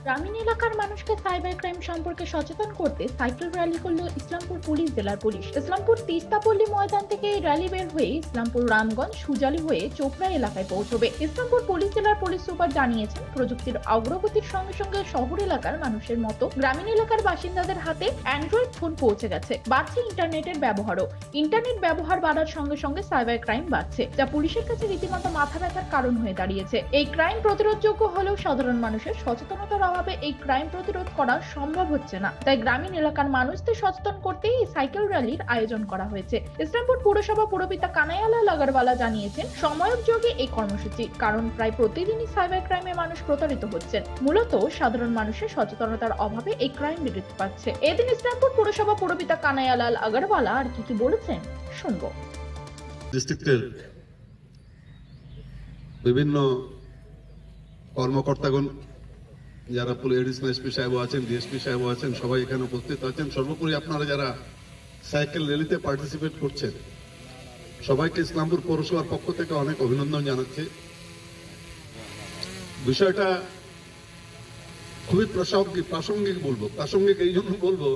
গ্রামীণ এলাকার মানুষকে সাইবার ক্রাইম সম্পর্কে সচেতন করতে সাইকেল র্যালি করল ইসলামপুর পুলিশ জেলার পুলিশ। ইসলামপুর তিস্তাপল্লী ময়দান থেকে এই র্যালি বের হয়ে ইসলামপুর রামগঞ্জ সুজালি হয়ে চোপড়া এলাকায় পৌঁছবে। ইসলামপুর পুলিশ জেলার পুলিশ সুপার জানিয়েছেন, প্রযুক্তির অগ্রগতির সঙ্গে সঙ্গে শহর এলাকার মানুষের মতো গ্রামীণ এলাকার বাসিন্দাদের হাতে অ্যান্ড্রয়েড ফোন পৌঁছে গেছে। বাড়ছে ইন্টারনেটের ব্যবহারও। ইন্টারনেট ব্যবহার বাড়ার সঙ্গে সঙ্গে সাইবার ক্রাইম বাড়ছে, যা পুলিশের কাছে রীতিমতো মাথা ব্যথার কারণ হয়ে দাঁড়িয়েছে। এই ক্রাইম প্রতিরোধযোগ্য হলেও সাধারণ মানুষের সচেতনতার অভাবে এই ক্রাইম প্রতিরোধ করা সম্ভব হচ্ছে না। তাই গ্রামীণ এলাকার মানুষদের সচেতন করতে এই সাইকেল র্যালির আয়োজন করা হয়েছে। ইসলামপুর পৌরসভা পুরপিতা কানাইয়ালাল আগরওয়ালা জানিয়েছেন, সময়োপযোগী এই কর্মসূচি, কারণ প্রায় প্রতিদিনই সাইবার ক্রাইমে মানুষ প্রতারিত হচ্ছেন। মূলত সাধারণ মানুষের সচেতনতার অভাবে এই ক্রাইম বৃদ্ধি পাচ্ছে। এদিন ইসলামপুর পৌরসভা পুরপিতা কানাইয়ালাল আগরওয়ালা আর কি বলেছেন শুনবো। ডিস্ট্রিক্টের বিভিন্ন কর্মকর্তাগণ, যারা এডিশনাল এসপি সাহেব আছেন, ডিএসপি সাহেব আছেন, সবাই এখানে উপস্থিত আছেন। সর্বোপরি আপনারা যারা সাইকেল র্যালিতে পার্টিসিপেট করছেন, সবাইকে ইসলামপুর পৌরসভার পক্ষ থেকে অনেক অভিনন্দন জানাচ্ছি। বিষয়টা খুবই প্রাসঙ্গিক বলবো। প্রাসঙ্গিক এই জন্য বলবো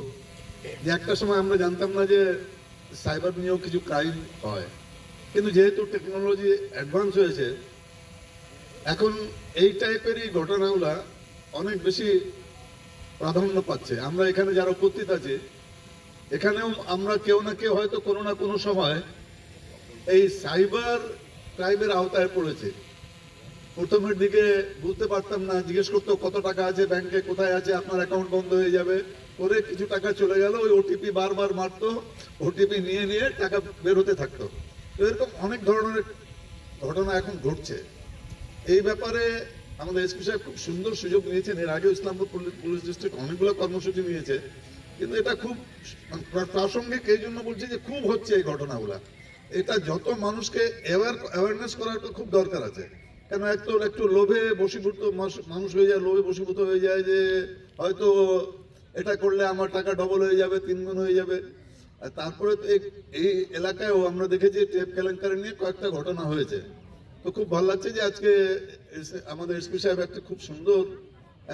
যে একটা সময় আমরা জানতাম না যে সাইবার নিয়েও কিছু ক্রাইম হয়, কিন্তু যেহেতু টেকনোলজি অ্যাডভান্স হয়েছে, এখন এই টাইপেরই ঘটনাগুলা অনেক বেশি প্রাধান্য পাচ্ছে। আমরা এখানে যারা উপস্থিত আছি, এখানেও আমরা কেউ না কেউ হয়তো কোনো না কোনো সময় এই সাইবার ক্রাইমের আওতায় পড়েছে। প্রথমের দিকে বুঝতে পারতাম না, জিজ্ঞেস করতো কত টাকা আছে ব্যাংকে, কোথায় আছে, আপনার অ্যাকাউন্ট বন্ধ হয়ে যাবে, করে কিছু টাকা চলে গেল, ওই ওটিপি বারবার মারতো, ওটিপি নিয়ে নিয়ে টাকা বের হতে থাকতো। এরকম অনেক ধরনের ঘটনা এখন ঘটছে। এই ব্যাপারে আমাদের এসপি সাহেব খুব সুন্দর সুযোগ নিয়েছেন। এর আগে ইসলামপুর পুলিশ ডিস্ট্রিক্ট অনেকগুলো কর্মসূচি নিয়েছে, কিন্তু এটা খুব প্রাসঙ্গিক এই জন্য বলছি যে খুব হচ্ছে এই ঘটনাগুলা। এটা যত মানুষকে অ্যাওয়ারনেস করার খুব দরকার আছে। কেন একটু লোভে বশীভূত মানুষ হয়ে যায়, লোভে বশীভূত হয়ে যায় যে হয়তো এটা করলে আমার টাকা ডবল হয়ে যাবে, 3 গুণ হয়ে যাবে। আর তারপরে তো এই এলাকায়ও আমরা দেখেছি টেপ কেলেঙ্কারি নিয়ে কয়েকটা ঘটনা হয়েছে। তো খুব ভালো লাগছে যে আজকে আমাদের এসপি সাহেব একটা খুব সুন্দর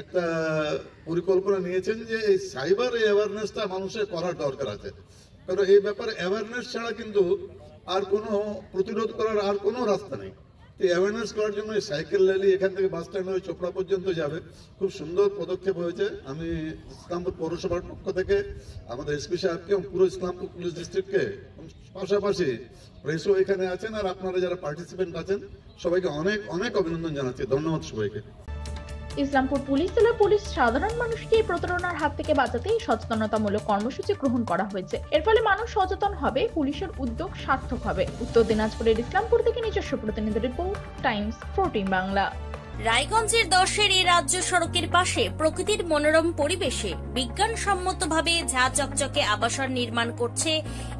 একটা পরিকল্পনা নিয়েছেন যে এই সাইবার অ্যাওয়ারনেসটা মানুষের করার দরকার আছে। কারণ এই ব্যাপারে অ্যাওয়ারনেস ছাড়া কিন্তু আর কোনো প্রতিরোধ করার আর কোনো রাস্তা নেই। এই অ্যাওয়ারনেস করার জন্য এই সাইকেল র্যালি এখান থেকে বাস স্ট্যান্ড হয়ে চোপড়া পর্যন্ত যাবে। খুব সুন্দর পদক্ষেপ হয়েছে। আমি ইসলামপুর পৌরসভার পক্ষ থেকে আমাদের এসপি সাহেবকে এবং পুরো ইসলামপুর পুলিশ ডিস্ট্রিক্টকে, পাশাপাশি প্রেসও এখানে আছেন আর আপনারা যারা পার্টিসিপেন্ট আছেন, সবাইকে অনেক অনেক অভিনন্দন জানাচ্ছি। ধন্যবাদ সবাইকে। ইসলামপুর পুলিশ জেলার পুলিশ সাধারণ মানুষকে এই প্রতারণার হাত থেকে বাঁচাতে সচেতনতামূলক কর্মসূচি গ্রহণ করা হয়েছে। এর ফলে মানুষ সচেতন হবে, পুলিশের উদ্যোগ সার্থক হবে। উত্তর দিনাজপুরের ইসলামপুর থেকে নিজস্ব প্রতিনিধি রিপোর্ট, টাইমস 14 বাংলা। রায়গঞ্জের 10-এর এই রাজ্য সড়কের পাশে প্রকৃতির মনোরম পরিবেশে বিজ্ঞানসম্মতভাবে ঝা চকচকে আবাসন নির্মাণ করছে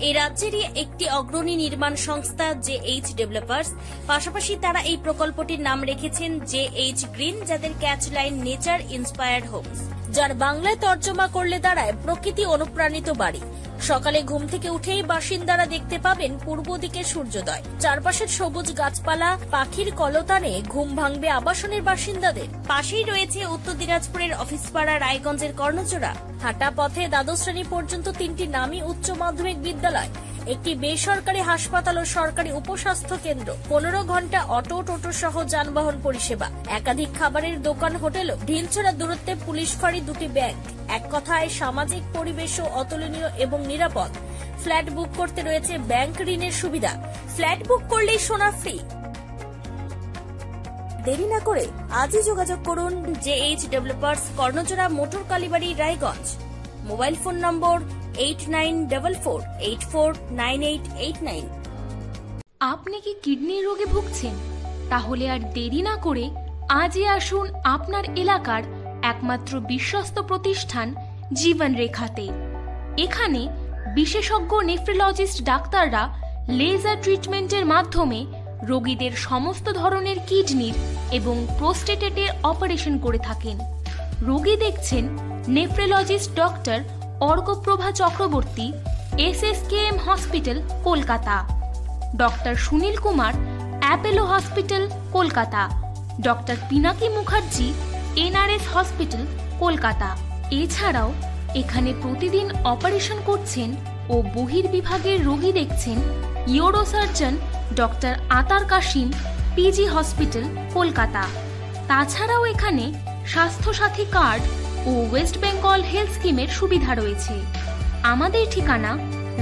এই রাজ্যেরই একটি অগ্রণী নির্মাণ সংস্থা JH ডেভেলপার্স। পাশাপাশি তারা এই প্রকল্পটির নাম রেখেছেন JH গ্রিন, যাদের catch line nature inspired homes, যার বাংলায় তর্জমা করলে দাঁড়ায় প্রকৃতি অনুপ্রাণিত বাড়ি। সকালে ঘুম থেকে উঠেই বাসিন্দারা দেখতে পাবেন পূর্ব দিকে সূর্যোদয়। চারপাশের সবুজ গাছপালা, পাখির কলতানে ঘুম ভাঙবে আবাসনের বাসিন্দাদের। পাশেই রয়েছে উত্তর দিনাজপুরের অফিসপাড়া রায়গঞ্জের কর্ণজোড়া। হাঁটা পথে দ্বাদশ শ্রেণী পর্যন্ত 3টি নামী উচ্চ মাধ্যমিক বিদ্যালয়, একটি বেসরকারি হাসপাতাল ও সরকারি উপস্বাস্থ্য কেন্দ্র, 15 ঘন্টা অটো টোটো সহ যানবাহন পরিষেবা, একাধিক খাবারের দোকান, হোটেলও, ঢিলছড়া দূরত্বে পুলিশ ফাঁড়ি, 2টি ব্যাংক। এক কথায় সামাজিক পরিবেশও অতুলনীয় এবং নিরাপদ। ফ্ল্যাট বুক করতে রয়েছে ব্যাংক ঋণের সুবিধা। ফ্ল্যাট বুক করলেই সোনা ফ্রি। দেরি না করে আজই যোগাযোগ করুন JH developers, Karnajora, motor Kalibari, Raiganj. Mobile phone number 8944849889। আপনি কি কিডনি রোগে ভুগছেন? তাহলে আর দেরি না করে আজই আসুন আপনার এলাকার একমাত্র বিশ্বস্ত প্রতিষ্ঠান জীবন রেখাতে। এখানে বিশেষজ্ঞ নেফ্রোলজিস্ট ডাক্তাররা লেজার ট্রিটমেন্টের মাধ্যমে রোগীদের সমস্ত ধরনের কিডনির এবং প্রোস্টেটের অপারেশন করে থাকেন। রোগী দেখছেন nephrologist doctor Arkaprava Chakraborty, SSKM hospital, Kolkata. Doctor Sunil Kumar, Apollo hospital, Kolkata. Doctor Pinaki Mukherjee, NRS hospital, Kolkata. এছাড়াও এখানে প্রতিদিন অপারেশন করছেন ও বহির্বিভাগের রোগী দেখছেন ইউরোসার্জন ডক্টর আতার কাশিম, পিজি হসপিটাল, কলকাতা। তাছাড়াও এখানে স্বাস্থ্যসাথী কার্ড ও ওয়েস্ট বেঙ্গল হেলথ স্কিমের সুবিধা রয়েছে। আমাদের ঠিকানা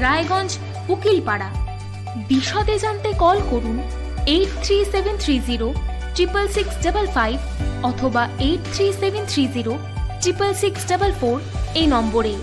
রায়গঞ্জ, উকিলপাড়া। বিশদে জানতে কল করুন 8373066655 অথবা 8373066644 এই নম্বরে।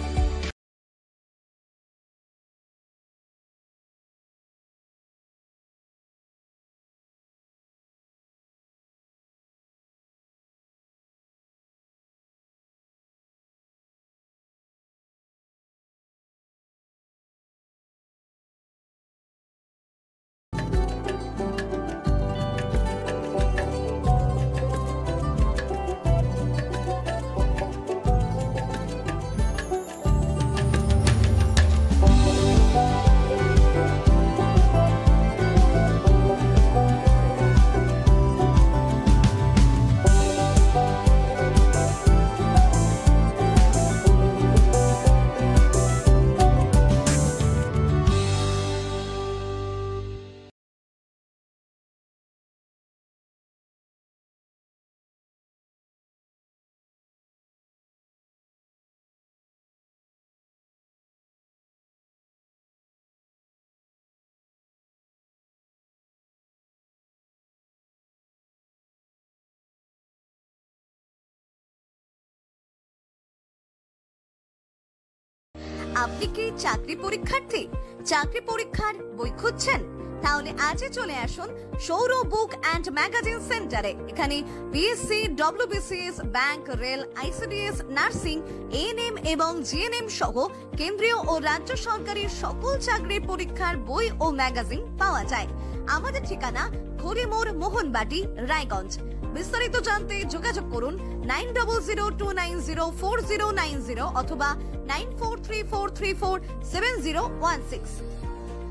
আপনি কি চাকরি পরীক্ষার্থী? চাকরি পরীক্ষার বই খুঁজছেন? তাহলে আজই চলে আসুন সৌর বুক অ্যান্ড ম্যাগাজিন সেন্টারে। এখানে BSc, WBCS, bank, rail, ICDS, nursing, ANM এবং জিএনএম সহ কেন্দ্রীয় ও রাজ্য সরকারি সকল চাকরির পরীক্ষার বই ও ম্যাগাজিন পাওয়া যায়। আমাদের ঠিকানা ঘড়িমোড়, মোহনবাটি, রায়গঞ্জ। বিস্তারিত জানতে যোগাযোগ করুন 9002904090 অথবা 9434347016।